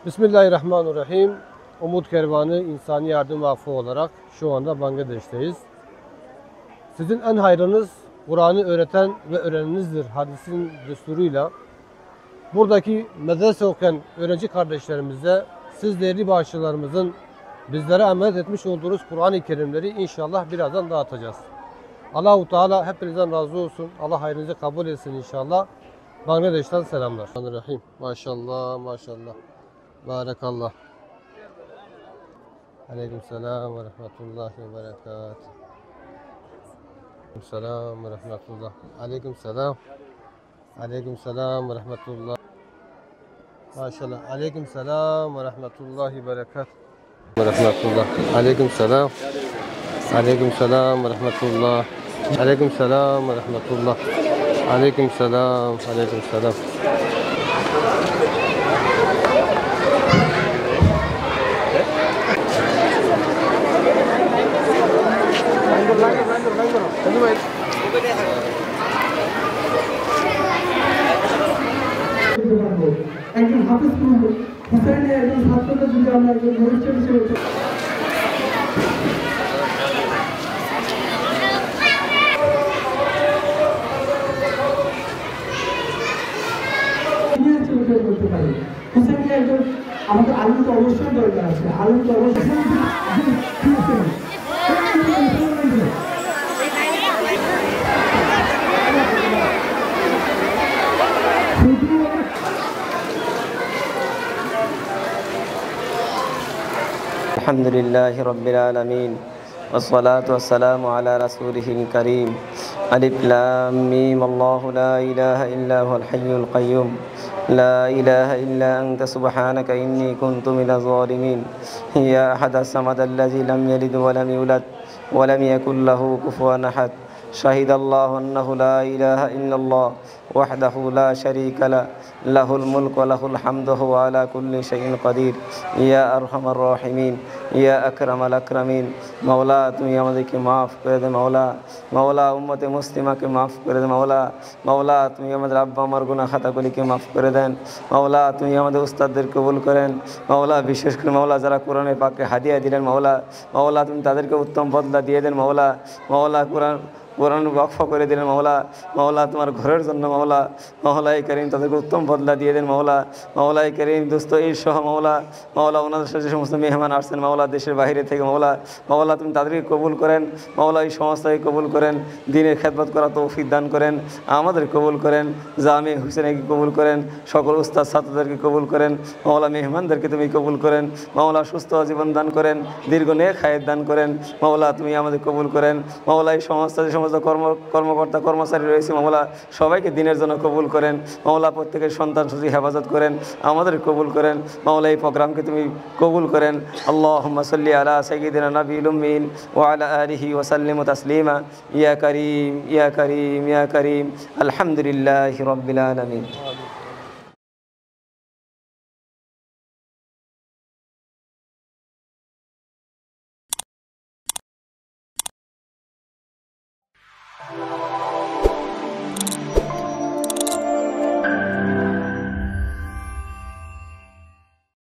Bismillahirrahmanirrahim. Umut Kervanı İnsani Yardım Vakfı olarak şu anda Bangladeş'teyiz. Sizin en hayrınız Kur'an'ı öğreten ve öğreninizdir hadisin düsturuyla. Buradaki medrese okuyan öğrenci kardeşlerimize siz değerli bağışçılarımızın bizlere emanet etmiş olduğunuz Kur'an-ı Kerimleri inşallah birazdan dağıtacağız. Allahu Teala hepinizden razı olsun. Allah hayrınızı kabul etsin inşallah. Bangladeş'ten selamlar. Bismillahirrahmanirrahim. Maşallah maşallah. Barakallah. Aleyküm selam ve rahmetullahi ve berekat. Selam ve rahmetullah. Aleyküm selam. Aleyküm selam ve rahmetullah. Maşallah. Aleyküm selam ve rahmetullahi ve berekat. Ve rahmetullah. Aleyküm selam. Aleyküm selam ve rahmetullah. Aleyküm selam ve rahmetullah. Aleyküm selam. Aleyküm selam. একজন হাফেজ হুসাইনের একজন ছাত্রকে যদি আমরা একজন ভবিষ্যৎ হিসেবে করতে পারি। হুসাইনের একজন আমাদের আলম তো অবশ্যই দরকার আছে, আলম তো অবশ্যই الحمد لله رب العالمين والصلاة والسلام على رسوله الكريم ألف لام ميم الله لا إله إلا هو الحي القيوم لا إله إلا أنت سبحانك إني كنت من الظالمين يا أحد الصمد الذي لم يلد ولم يولد ولم يكن له كفوا أحد شهد الله أنه لا إله إلا الله وحده لا شريك له له الملك وله الحمد هو على كل شيء قدير يا أرحم الراحمين يا أكرم الأكرمين مولا তুমি আমাদেরকে মাফ করে দে মাওলা মাওলা উম্মতে মুসলিমাকে মাফ করে দে মাওলা মাওলা তুমি আমাদের আব্বা আমার গুনাহ খাতাগুলিকে মাফ করে দেন মাওলা তুমি আমাদের উস্তাদদের কবুল করেন মাওলা বিশেষ করে মাওলা যারা কোরআনে পাককে হাদিয়া দিলেন মাওলা মাওলা তুমি তাদেরকে উত্তম বদলা দিয়ে দেন মাওলা মাওলা কোরআন ওয়াকফ করে দিলেন মাওলা মাওলা তোমার ঘরের জন্য মাওলা মাওলাই করিম তাদেরকে উত্তম বদলা দিয়ে দেন মাওলা মাওলাই করিম দোস্ত এই সহ মাওলা মাওলা ওনাদের সাথে যে সমস্ত মেহমান আসছেন মাওলা দেশের বাইরে থেকে মাওলা মাওলা তুমি তাদেরকে কবুল করেন মাওলা এই সংস্থাকে কবুল করেন দিনের খেদমত করা তৌফিক দান করেন আমাদের কবুল করেন জামে হুসেনকে কবুল করেন সকল উস্তাদ ছাত্রদেরকে কবুল করেন মাওলা মেহমানদেরকে তুমি কবুল করেন মাওলা সুস্থ জীবন দান করেন দীর্ঘ নেক হায়াত দান করেন মাওলা তুমি আমাদের কবুল করেন মাওলা এই সংস্থা কর্মকর্তা কর্মচারী রয়েছে মাওলা সবাইকে দিনের জন্য কবুল করেন মাওলা প্রত্যেকের সন্তান সুজি হেফাজত করেন আমাদের কবুল করেন মাওলা এই প্রোগ্রামকে তুমি কবুল করেন আল্লাহুম্মা সাল্লি আলা সাইয়্যিদিনা নাবিয়্যিল উম্মিন ওয়া আলা আলিহি ওয়া সাল্লিমু তাসলিমা ইয়া কারীম ইয়া কারীম ইয়া কারীম আলহামদুলিল্লাহি রাব্বিল আলামিন।